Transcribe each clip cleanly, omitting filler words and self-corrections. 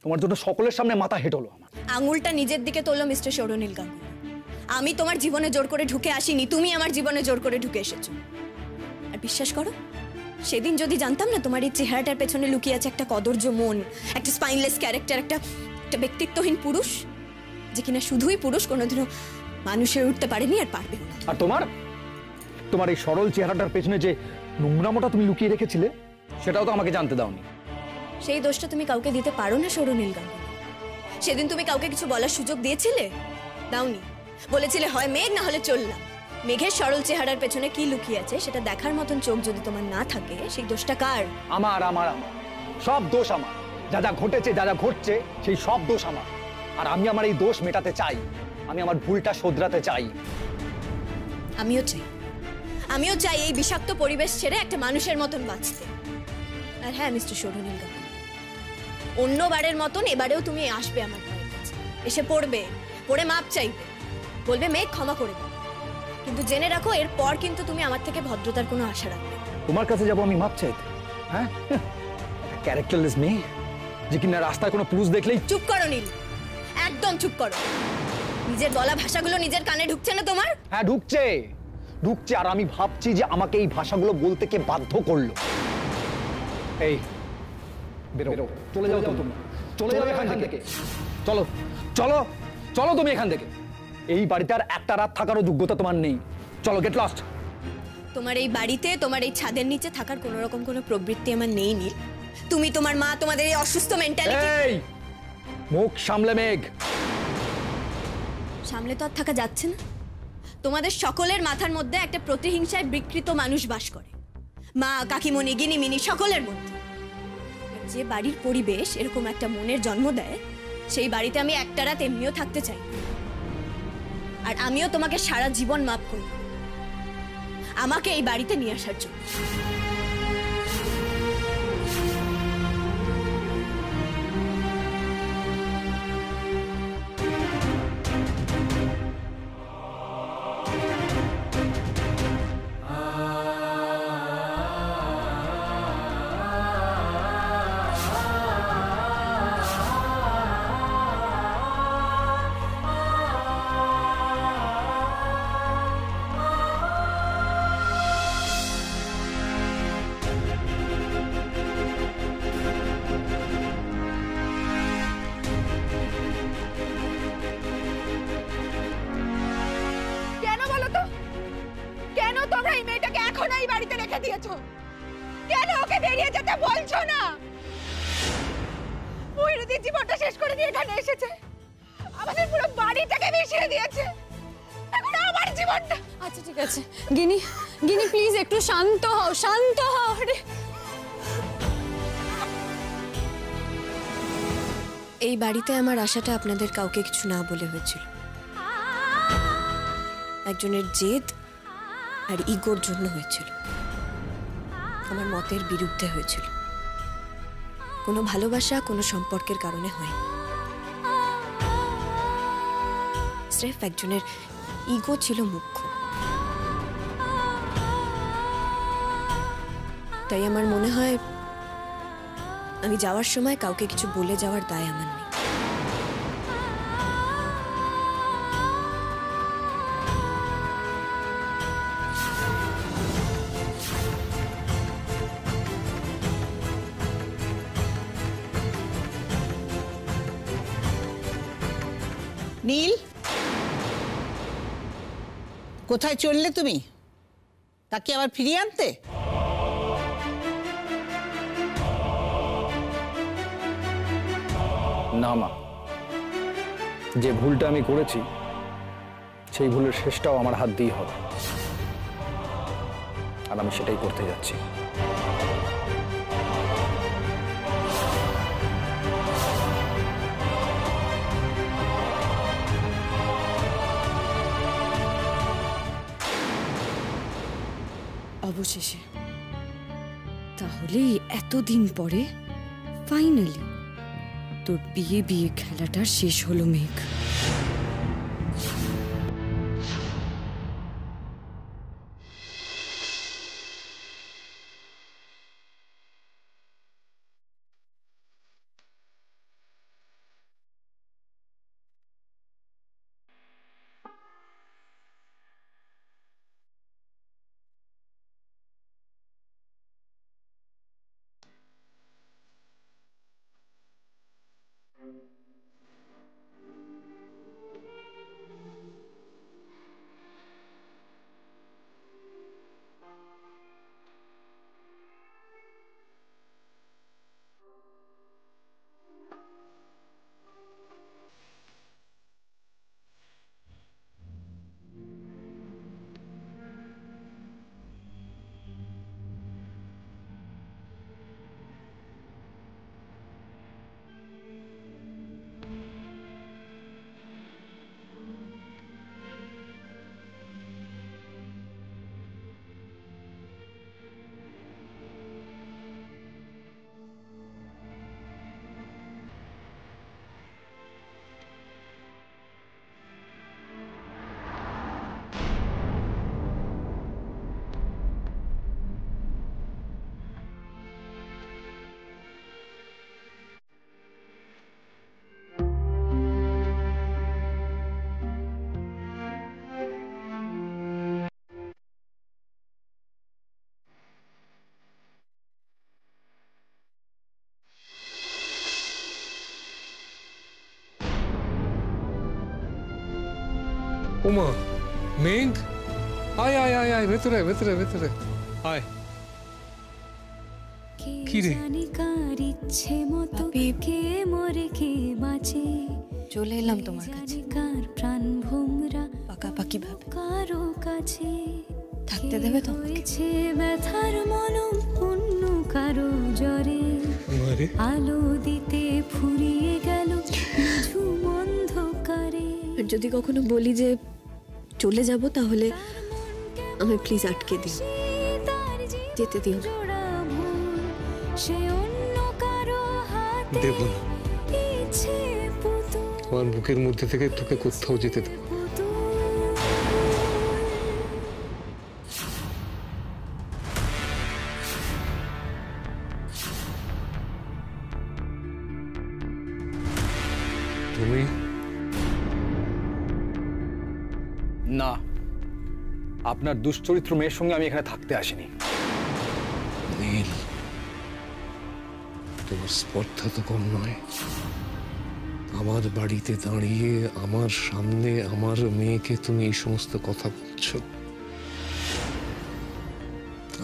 তোমার জন্য সকলের সামনে মাথা হেঁট হলো আমার। আঙুলটা নিজের দিকে তোলো মিস্টার সৌরনীল গাঙ্গুলি। আমি তোমার জীবনে জোর করে ঢুকে আসিনি, তুমি আমার জীবনে জোর করে ঢুকে এসেছো। আর বিশ্বাস করো, সেদিন যদি জানতাম না তোমার এই চেহারাটার পেছনে লুকিয়ে আছে একটা কদর্য মন, একটা স্পাইনলেস ক্যারেক্টার, একটা ব্যক্তিত্বহীন পুরুষ, যে কিনা শুধুই পুরুষ, কোনোদিনও মানুষের উঠতে পারেনি আর পারবে না। আর তোমার এই সরল চেহারাটার পেছনে যে নোংরামোটা তুমি লুকিয়ে রেখেছিলে, সেটাও তো আমাকে জানতে দাওনি। সেই দোষটা তুমি কাউকে দিতে পারো না সৌরনীল গাঙ্গুলি। সেদিন তুমি কাউকে কিছু বলার সুযোগ দিয়েছিলে? দাওনি। বলেছিলে হয় মেঘ, না হলে চললাম। মেঘের সরল চেহারার পেছনে কি লুকিয়ে আছে সেটা দেখার মতন চোখ যদি তোমার না থাকে, সেই দোষটা কার? আমার আমার আমার সব দোষ আমার। যা যা ঘটেছে, যা যা ঘটছে, সেই সব দোষ আমার। আর আমি আমার এই দোষ মেটাতে চাই, আমি আমার ভুলটা শোধরাতে চাই। আমিও চাই এই বিষাক্ত পরিবেশ ছেড়ে একটা মানুষের মতন বাঁচতে। আর হ্যাঁ মিস্টার সৌরনীল গাঙ্গুলি, অন্যবারের মতন এবারেও তুমি আসবে আমার পায়ের কাছে, এসে পড়ে মাপ চাইবে, বলবে মেঘ ক্ষমা করে দাও। কিন্তু জেনে রাখো, এরপর কিন্তু তুমি আমার থেকে ভদ্রতার কোনো আশা রাখবে। তোমার কাছে যাবো আমি মাপ চাইতে? হ্যাঁ, ক্যারেক্টারলেস মেয়ে যে কিনা রাস্তায় কোনো পুরুষ দেখলেই। চুপ করো নীল, একদম চুপ করো। নিজের বলা ভাষাগুলো নিজের কানে ঢুকছে না তোমার? হ্যাঁ ঢুকছে। আর আমি ভাবছি যে আমাকে এই ভাষাগুলো বলতে কে বাধ্য করলো। এই বেরো, চলে যাও তুমি, চলে যাও এখান থেকে। চলো তুমি এখান থেকে। এই বাড়িতে আর একটা রাত থাকারও যোগ্যতা তোমার নেই। চলো, গেট লস্ট। তোমার এই বাড়িতে, তোমার এই ছাদের নিচে থাকার কোনো রকম কোনো প্রবৃত্তি আমার নেই নীল। তুমি, তোমার মা, তোমাদের এই অসুস্থ মেন্টালিটি। এই মুখ সামলে মেঘ। সামলে তো আর থাকা যাচ্ছে না। তোমাদের সকলের মাথার মধ্যে একটা প্রতিহিংসায় বিকৃত মানুষ বাস করে, মা, কাকিমণি, গিনিমিনি সকলের মধ্যে। যে বাড়ির পরিবেশ এরকম একটা মনের জন্ম দেয়, সেই বাড়িতে আমি একটা রাত এমনিও থাকতে চাই। আর আমিও তোমাকে সারা জীবন মাফ করব আমাকে এই বাড়িতে নিয়ে আসার জন্য। কেন ওকে বেরিয়ে যেতে বলছো না? ময়ূরীর জীবনটা শেষ করে দিয়ে এখানে এসেছে, আমাদের পুরো বাড়িটাকে মিশিয়ে দিয়েছে। এখন আমার জীবনটা। আচ্ছা ঠিক আছে গিনি, প্লিজ একটু শান্ত হও। এই বাড়িতে আমার আশাটা আপনাদের কাউকে কিছু না বলে হয়েছিল। একজনের জেদ আর ইগোর জন্য হয়েছিল, আমার মতের বিরুদ্ধে হয়েছিল। কোনো ভালোবাসা, কোনো সম্পর্কের কারণে হয়নি। স্রেফ একজনের ইগো ছিল মুখ্য। তাই আমার মনে হয় আমি যাওয়ার সময় কাউকে কিছু বলে যাওয়ার দায় আমার নেই। নীল, কোথায় চললে তুমি? তাকে আবার ফিরিয়ে আনতে? না মা, যে ভুলটা আমি করেছি সেই ভুলের শেষটাও আমার হাত দিয়ে হবে, আর আমি সেটাই করতে যাচ্ছি। অবশেষে তাহলে এতদিন পরে ফাইনালি তোর বিয়ে খেলাটা শেষ হলো মেঘ। ওমা, মেঘ, আয় আয় আয় আয়, ভেতরে ভেতরে ভেতরে আয়। কি রে? ইচ্ছে মতো কে মরে কে বাঁচে, চলে এলাম তোমার কাছে কার প্রাণ ভোমরা পাকাপাকি ভাবে। কারো কাছে থাকতে দেবে তো? হয়েছে ব্যথার মলম অন্য কারো জ্বরে, মারে আলো দিতে ফুরিয়ে গেল ঝুম অন্ধকারে। আর যদি কখনো বলি যে চলে যাব তাহলে আমি প্লিজ আটকে দিও, যেতে দিও না। জোড়া ভুল সে অন্য কারো হাতে দেব না, ইচ্ছে পুতুল আমার বুকের মধ্যে থেকে তোকে কোথাও যেতে দেব। তুমি না, আপনার দুশ্চরিত্র মেয়ের সঙ্গে আমি এখানে থাকতে আসিনি। নীল, তোমার স্পর্ধা তো কম নয়। আমার বাড়িতে দাঁড়িয়ে আমার সামনে আমার মেয়েকে তুমি এই সমস্ত কথা বলছো।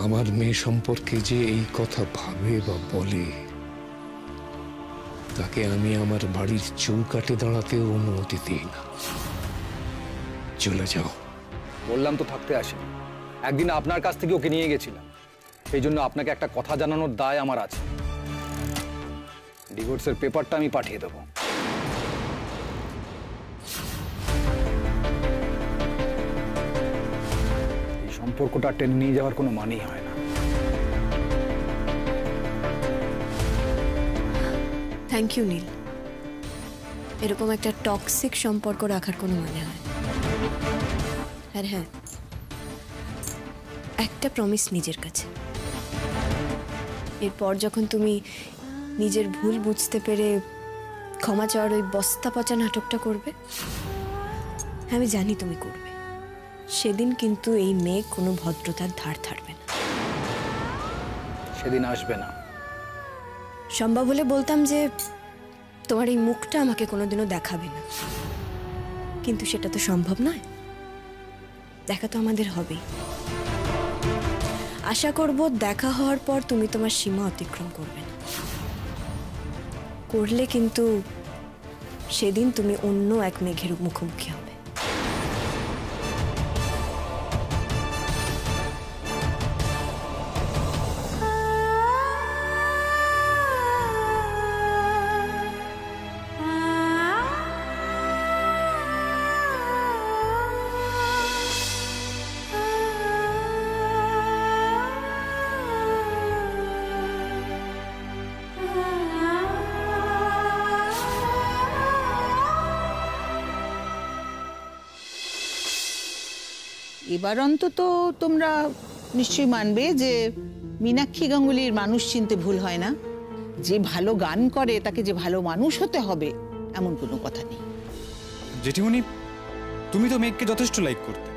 আমার মেয়ে সম্পর্কে যে এই কথা ভাবে বা বলে, তাকে আমি আমার বাড়ির চৌকাঠে দাঁড়াতেও অনুমতি দিই না। চলে যাও। বললাম তো থাকতে আসিনি। একদিন আপনার কাছ থেকে ওকে নিয়ে গেছিলাম, সেই জন্য আপনাকে একটা কথা জানানোর দায় আমার আছে। ডিভোর্সের পেপারটা আমি পাঠিয়ে দেবো। এই সম্পর্কটা টেনে নিয়ে যাওয়ার কোনো মানেই হয় না। থ্যাংক ইউ নীল, এরকম একটা টক্সিক সম্পর্ক রাখার কোনো মানে হয় না। আর হ্যাঁ, একটা প্রমিস নিজের কাছে, এরপর যখন তুমি নিজের ভুল বুঝতে পেরে ক্ষমা চাওয়ার ওই বস্তা পচা নাটকটা করবে, আমি জানি তুমি করবে, সেদিন কিন্তু এই মেয়ে কোনো ভদ্রতার ধার ধারবে না। সেদিন আসবে না। সম্ভব হলে বলতাম যে তোমার এই মুখটা আমাকে কোনোদিনও দেখাবে না, কিন্তু সেটা তো সম্ভব নয়। দেখা তো আমাদের হবেই। আশা করব দেখা হওয়ার পর তুমি তোমার সীমা অতিক্রম করবে না। করলে কিন্তু সেদিন তুমি অন্য এক মেঘের মুখোমুখি হবে। এবার অন্তত তোমরা নিশ্চয়ই মানবে যে মীনাক্ষী গাঙ্গুলির মানুষ চিনতে ভুল হয় না। যে ভালো গান করে তাকে যে ভালো মানুষ হতে হবে এমন কোনো কথা নেই। জেঠিমণি, তুমি তো মেঘকে যথেষ্ট লাইক করতে,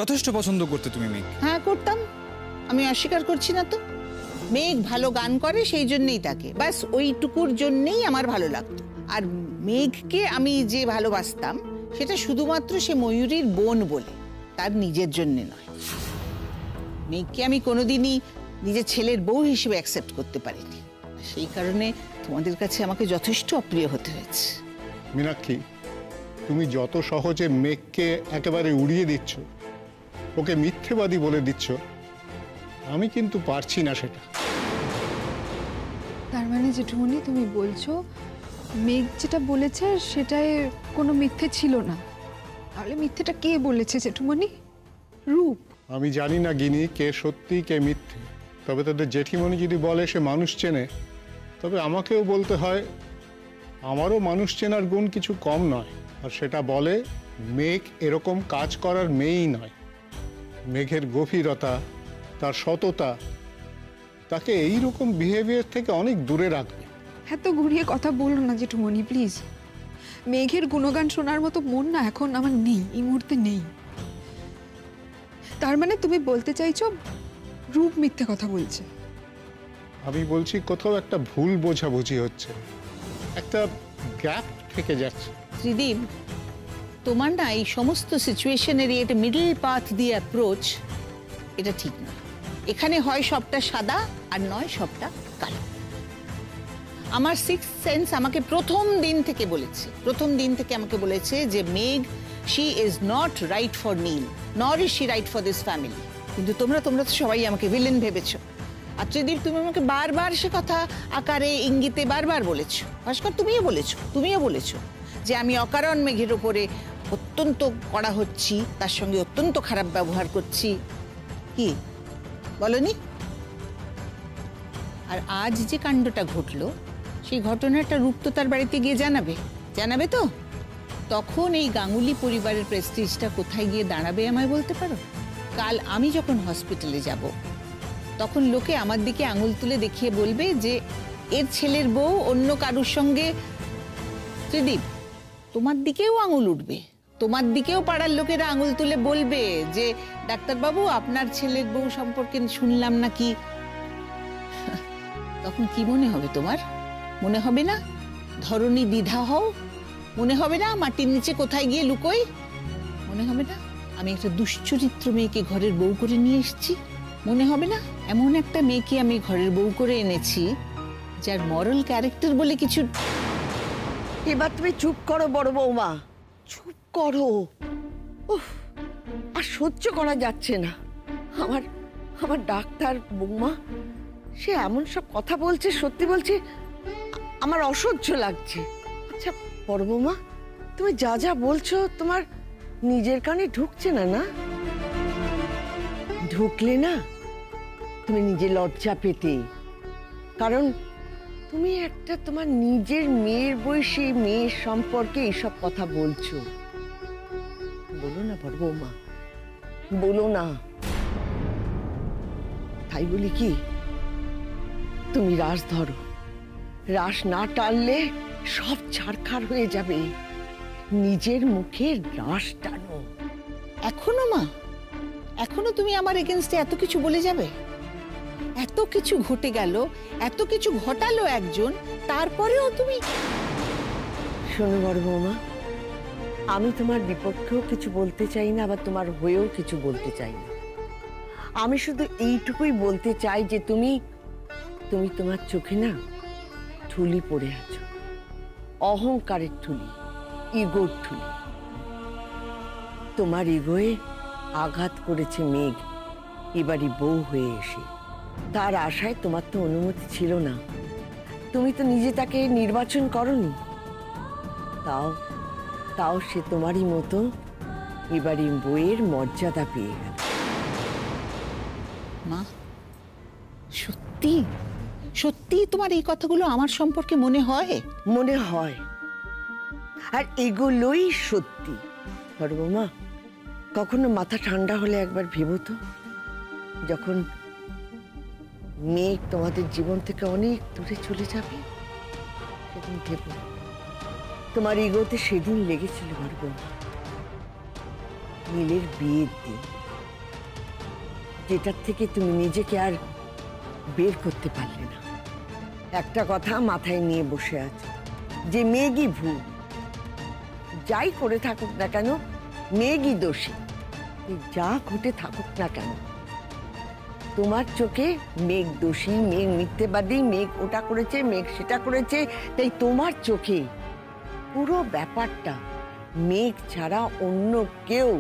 যথেষ্ট পছন্দ করতে তুমি মেঘ। হ্যাঁ করতাম, আমি অস্বীকার করছি না তো। মেঘ ভালো গান করে সেই জন্যই তাকে, ব্যাস ওইটুকুর জন্যেই আমার ভালো লাগতো। আর মেঘকে আমি যে ভালোবাসতাম সেটা শুধুমাত্র সে ময়ূরীর বোন বলে, তার নিজের জন্যে নয়। মেঘকে আমি কোনোদিনই নিজের ছেলের বউ হিসেবে অ্যাকসেপ্ট করতে পারিনি, সেই কারণে তোমাদের কাছে আমাকে যথেষ্ট অপ্রিয় হতে হয়েছে। মীনাক্ষী, তুমি যত সহজে মেঘকে একেবারে উড়িয়ে দিচ্ছ, ওকে মিথ্যেবাদী বলে দিচ্ছ, আমি কিন্তু পারছি না সেটা। তার মানে জেঠুমনি তুমি বলছো মেঘ যেটা বলেছে সেটাই কোনো মিথ্যে ছিল না? তাহলে মিথ্যেটা কে বলেছে জেঠুমনি? রূপ? আমি জানি না গিনি কে সত্যি কে মিথ্যে, তবে তাদের জেঠিমণি যদি বলে সে মানুষ চেনে, তবে আমাকেও বলতে হয় আমারও মানুষ চেনার গুণ কিছু কম নয়। আর সেটা বলে মেঘ এরকম কাজ করার মেয়েই নয়। মেঘের গভীরতা, তার সততা তাকে এইরকম বিহেভিয়ার থেকে অনেক দূরে রাখবে। এত ঘুরিয়ে কথা বলো না জেঠুমনি প্লিজ। মেঘের গুণগান শোনার মতো মন না এখন আমার নেই, এই মুহূর্তে নেই। তার মানে তুমি বলতে চাইছো রূপ মিথ্যে কথা বলছে? আমি বলছি কোথাও একটা ভুল বোঝাবুঝি হচ্ছে, একটা গ্যাপ থেকে যাচ্ছে। ত্রিদীপ, তোমার না এই সমস্ত সিচুয়েশনেরই একটা মিডল পাথ দিয়ে অ্যাপ্রোচ, এটা ঠিক না। এখানে হয় সবটা সাদা আর নয় সবটা কালো। আমার সিক্স সেন্স আমাকে প্রথম দিন থেকে বলেছে যে Megh, she is not right for Neel, nor is she right for this family. কিন্তু তোমরা তো সবাই আমাকে ভিলেন ভেবেছো। আর ত্রিদীপ, তুমি আমাকে বারবার সে কথা আকারে ইঙ্গিতে বারবার বলেছো। ভাস্কর, তুমিও বলেছো যে আমি অকারণ মেঘের ওপরে অত্যন্ত কড়া হচ্ছি, তার সঙ্গে অত্যন্ত খারাপ ব্যবহার করছি। কি বলনি? আর আজ যে কাণ্ডটা ঘটলো, সেই ঘটনাটা রূপ তো তার বাড়িতে গিয়ে জানাবে তো? তখন এই গাঙ্গুলি পরিবারের প্রেস্টিজটা কোথায় গিয়ে দাঁড়াবে আমায় বলতে পারো? কাল আমি যখন হসপিটালে যাব, তখন লোকে আমার দিকে আঙুল তুলে দেখিয়ে বলবে যে এর ছেলের বউ অন্য কারুর সঙ্গে। ত্রিদীপ, তোমার দিকেও আঙুল উঠবে, তোমার দিকেও পাড়ার লোকেরা আঙুল তুলে বলবে যে ডাক্তারবাবু, আপনার ছেলের বউ সম্পর্কে শুনলাম নাকি। তখন কি মনে হবে তোমার? মনে হবে না ধরনী দ্বিধা হও? মনে হবে না মাটির নিচে কোথায় গিয়ে লুকোই? মনে হবে না আমি একটা দুশ্চরিত্র মেয়েকে ঘরের বউ করে নিয়ে এসেছি? মনে হবে না এমন একটা মেয়েকে আমি ঘরের বউ করে এনেছি যার মরাল ক্যারেক্টার বলে কিছু। এবার তুমি চুপ করো বড় বৌমা, চুপ করো। উফ, আর সহ্য করা যাচ্ছে না। আমার ডাক্তার বৌমা সে এমন সব কথা বলছে, সত্যি বলছি আমার অসহ্য লাগছে। আচ্ছা বড় বৌমা, তুমি যা যা বলছো তোমার নিজের কানে ঢুকছে না? না ঢুকলে না তুমি নিজে লজ্জা পেতে, কারণ তুমি একটা তোমার নিজের মেয়ের বয়সী মেয়ের সম্পর্কে এইসব কথা বলছো। বলো না বড় বৌমা, বলো না। তাই বলি কি, তুমি রাশ ধরো, রাশ না টানলে সব ছাড়খাড় হয়ে যাবে। নিজের মুখে রাশ টানো। এখনো মা, এখনো তুমি আমার এগেনস্টে এত কিছু বলে যাবে? এত কিছু ঘটে গেল, এত কিছু ঘটালো একজন, তারপরেও তুমি। শোনো বড় বৌমা, আমি তোমার বিপক্ষেও কিছু বলতে চাই না, আবার তোমার হয়েও কিছু বলতে চাই না। আমি শুধু এইটুকুই বলতে চাই যে তুমি তোমার চোখে না ঠুলি পড়ে আছো, অহংকারের ঠুলি, ইগোর ঠুলি। তোমার ইগোয়ে আঘাত করেছে মেঘ এবারই বউ হয়ে এসে। তার আশায় তোমার তো অনুমতি ছিল না, তুমি তো নিজে তাকে নির্বাচন করনি। তাও সে তোমারই মতো এবারই বউয়ের মর্যাদা পেয়ে গেল। মা, সত্যি সত্যি তোমার এই কথাগুলো আমার সম্পর্কে মনে হয়? মনে হয়, আর এগুলোই সত্যি। বড় বৌমা, কখনো মাথা ঠান্ডা হলে একবার ভেবো তো, যখন মেঘ তোমাদের জীবন থেকে অনেক দূরে চলে যাবে, সেদিন ভেবো তোমার ইগোতে সেদিন লেগেছিল বড় বৌমা, নীলের বিয়ের দিন, যেটার থেকে তুমি নিজেকে আর বের করতে পারলে না। একটা কথা মাথায় নিয়ে বসে আছে যে মেঘই ভুল, যাই করে থাকুক না কেন মেঘই দোষী। যা ঘটে থাকুক না কেন তোমার চোখে মেঘ দোষী, মেঘ মিথ্যেবাদী, মেঘ ওটা করেছে, মেঘ সেটা করেছে। তাই তোমার চোখে পুরো ব্যাপারটা মেঘ ছাড়া অন্য কেউ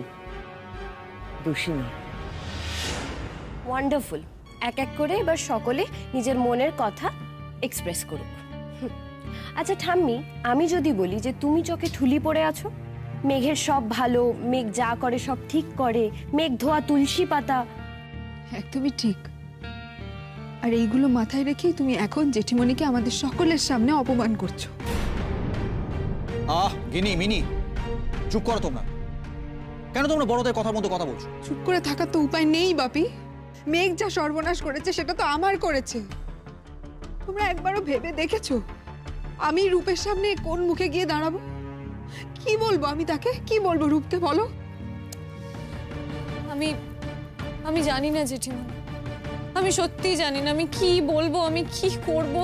দোষী নয়। ওয়ান্ডারফুল। এক এক করে এবার সকলে নিজের মনের কথা এক্সপ্রেস করুক। আচ্ছা ঠাম্মি, আমি যদি বলি যে তুমি চোখে ঠুলি পড়ে আছো, মেঘের সব ভালো, মেঘ যা করে সব ঠিক করে, মেঘ ধোয়া তুলসী পাতা। একদমই ঠিক। আর এইগুলো মাথায় রেখেই তুমি এখন জেঠিমণিকে আমাদের সকলের সামনে অপমান করছো। গিনি মিনি, চুপ করো তোমরা। কেন তোমরা বড়দের কথার মতো কথা বলছো? চুপ করে থাকার তো উপায় নেই বাপি। মেঘ যা সর্বনাশ করেছে সেটা তো আমার করেছে। তোমরা একবারও ভেবে দেখেছো আমি রূপের সামনে কোন মুখে গিয়ে দাঁড়াবো? কি বলবো আমি তাকে? কি বলবো রূপকে? বলো। আমি জানি না জেঠিমা, আমি সত্যি জানি না আমি কি বলবো, আমি কি করব।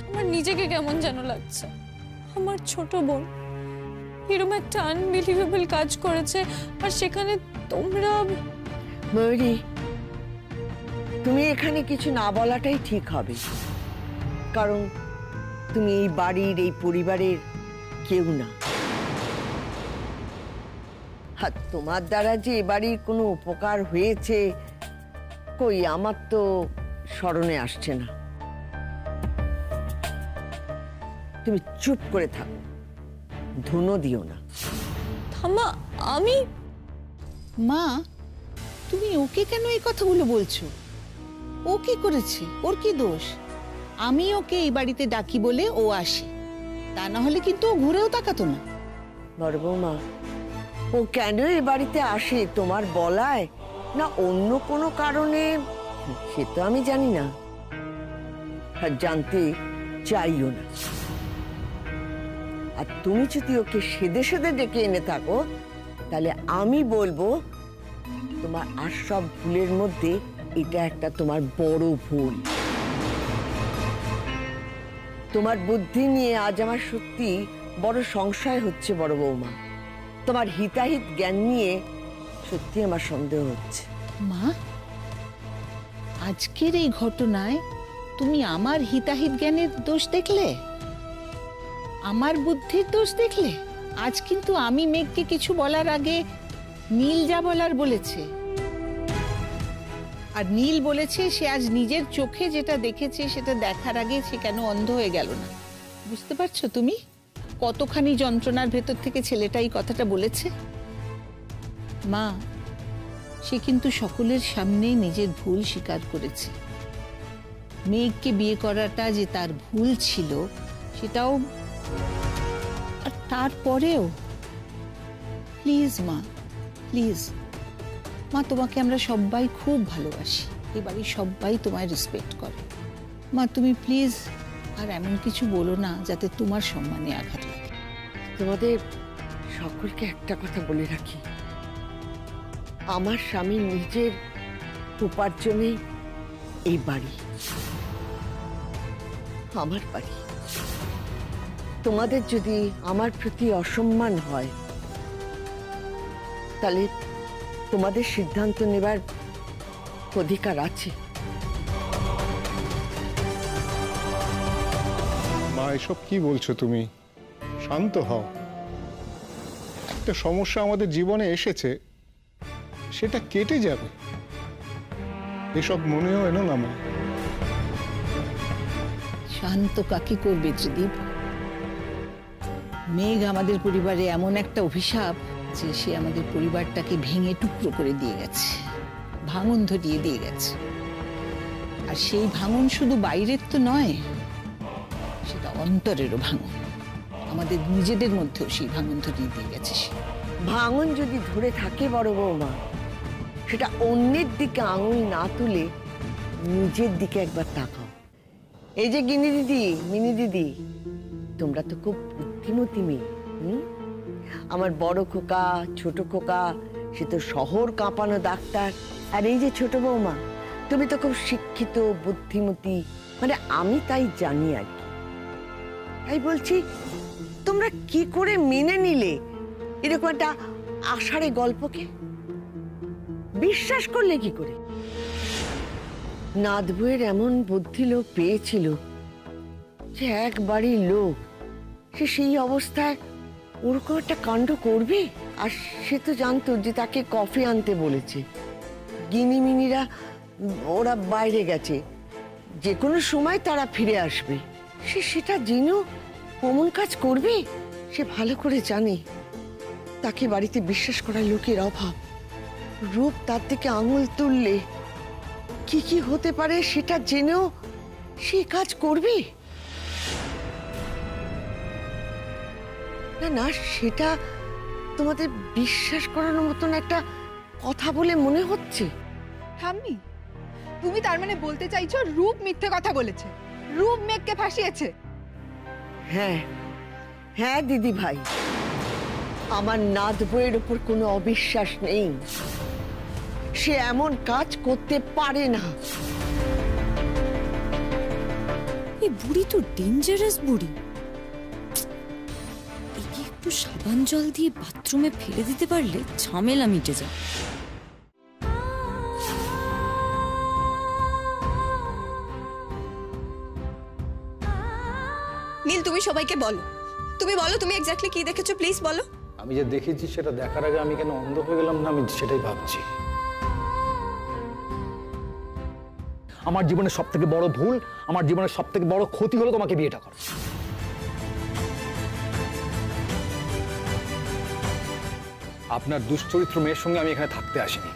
আমার নিজেকে কেমন যেন লাগছে। আমার ছোট বোন এরকম একটা আনবিলিভেবল কাজ করেছে, আর সেখানে তোমরা। ময়ূরী, তুমি এখানে কিছু না বলাটাই ঠিক হবে, কারণ তুমি এই বাড়ির, এই পরিবারের কেউ না। আর তোমার দ্বারা যে এ বাড়ির কোনো উপকার হয়েছে, কই আমার তো স্মরণে আসছে না। তুমি চুপ করে থাকো, ধুনো দিও না। থামা, আমি। মা, তুমি ওকে কেন এই কথাগুলো বলছো? ও কি করেছে? ওর কি দোষ? আমি ওকে এই বাড়িতে ডাকি বলে ও আসে, তা না হলে কিন্তু ও ঘুরেও তাকাতো না। বড় বৌমা, ও কেন এ বাড়িতে আসে তোমার বলায় না অন্য কোনো কারণে, সে তো আমি জানি না, আর জানতে চাইও না। আর তুমি যদি ওকে সেদে সেদে ডেকে এনে থাকো, তাহলে আমি বলবো তোমার আর সব ভুলের মধ্যে এটা একটা তোমার বড় ভুল। তোমার বুদ্ধি নিয়ে আজ আমার সত্যি বড় সংশয় হচ্ছে বড় বৌমা। তোমার হিতাহিত জ্ঞান নিয়ে সত্যি আমার সন্দেহ হচ্ছে। মা, আজকের এই ঘটনায় তুমি আমার হিতাহিত জ্ঞানের দোষ দেখলে, আমার বুদ্ধির দোষ দেখলে? আজ কিন্তু আমি মেঘকে কিছু বলার আগে নীল যা বলার বলেছে, আর নীল বলেছে সে আজ নিজের চোখে যেটা দেখেছে সেটা দেখার আগে সে কেন অন্ধ হয়ে গেল না। বুঝতে পারছো তুমি কতখানি যন্ত্রণার ভেতর থেকে ছেলেটা এই কথাটা বলেছে? মা, সে কিন্তু সকলের সামনে নিজের ভুল স্বীকার করেছে। মেঘকে বিয়ে করাটা যে তার ভুল ছিল সেটাও, আর তারপরেও প্লিজ মা, প্লিজ মা, তোমাকে আমরা সবাই খুব ভালোবাসি, এই বাড়ির সবাই তোমায় রেসপেক্ট করে। মা, তুমি প্লিজ আর এমন কিছু বলো না যাতে তোমার সম্মানে আঘাত লাগে। তোমাদের সকলকে একটা কথা বলে রাখি, আমার স্বামী নিজের উপার্জনে এই বাড়ি আমার বাড়ি। তোমাদের যদি আমার প্রতি অসম্মান হয়, তাহলে তোমাদের সিদ্ধান্ত নেবার অধিকার আছে। মা, এসব কি বলছো তুমি? শান্ত হও। একটা সমস্যা আমাদের জীবনে এসেছে, সেটা কেটে যাবে, এসব মনেও এনো না মা। শান্ত কাকে করবে ত্রিদীপ? মেঘ আমাদের পরিবারে এমন একটা অভিশাপ যে সে আমাদের পরিবারটাকে ভেঙে টুকরো করে দিয়ে গেছে, ভাঙন ধরিয়ে দিয়ে গেছে। আর সেই ভাঙন শুধু বাইরের তো নয়, সেটা অন্তরেরও ভাঙন। আমাদের নিজেদের মধ্যেও সেই ভাঙন ধরিয়ে দিয়ে গেছে সে। ভাঙন যদি ধরে থাকে বড় বৌমা, সেটা অন্যের দিকে আঙুল না তুলে নিজের দিকে একবার তাকাও। এই যে গিনি দিদি, মিনি দিদি, তোমরা তো খুব বুদ্ধিমতী মেয়ে। আমার বড় খোকা, ছোট খোকা, সে তো শহর কাঁপানো ডাক্তার। আর এই যে ছোট বৌমা, তুমি তো খুব শিক্ষিত, বুদ্ধিমতী, মানে আমি তাই জানি আর কি। তাই বলছি, তোমরা কি করে মেনে নিলে এরকম একটা আষাঢ়ে গল্পকে? বিশ্বাস করলে কি করে? নাথ বউয়ের এমন বুদ্ধি লোক পেয়েছিল যে এক বাড়ির লোক, সে সেই অবস্থায় ওরকম একটা কাণ্ড করবে। আর সে তো জানতো যে তাকে কফি আনতে বলেছে, গিনিমিনিরা ওরা বাইরে গেছে, যে কোনো সময় তারা ফিরে আসবে। সে সেটা জেনেও অমন কাজ করবে? সে ভালো করে জানে তাকে বাড়িতে বিশ্বাস করার লোকের অভাব। রূপ তার দিকে আঙুল তুললে কি কি হতে পারে সেটা জেনেও সে কাজ করবে না? না, সেটা তোমাদের বিশ্বাস করানোর মতন একটা কথা বলে মনে হচ্ছে। ঠাম্মি, তুমি তার মানে বলতে চাইছো রূপ মিথ্যে কথা বলেছে, রূপ মেঘকে ফাঁসিয়েছে? হ্যাঁ হ্যাঁ দিদি ভাই, আমার নাথ বউয়ের উপর কোনো অবিশ্বাস নেই। সে এমন কাজ করতে পারে না। এই বুড়ি তো ডেঞ্জারাস বুড়ি। একে একটু একটু সাবান জল দিয়ে বাথরুমে ফেলে দিতে পারলে ঝামেলা মিটে যায়। নীল, তুমি সবাইকে বলো, তুমি বলো তুমি এক্স্যাক্টলি কি দেখেছো, প্লিজ বলো। আমি যে দেখেছি সেটা দেখার আগে আমি কেন অন্ধ হয়ে গেলাম না, আমি সেটাই ভাবছি। আমার জীবনের সব থেকে বড় ভুল, আমার জীবনের সব থেকে বড় ক্ষতি হলো তোমাকে বিয়েটা করা। আপনার দুশ্চরিত্র মেয়ের সঙ্গে আমি এখানে থাকতে আসিনি।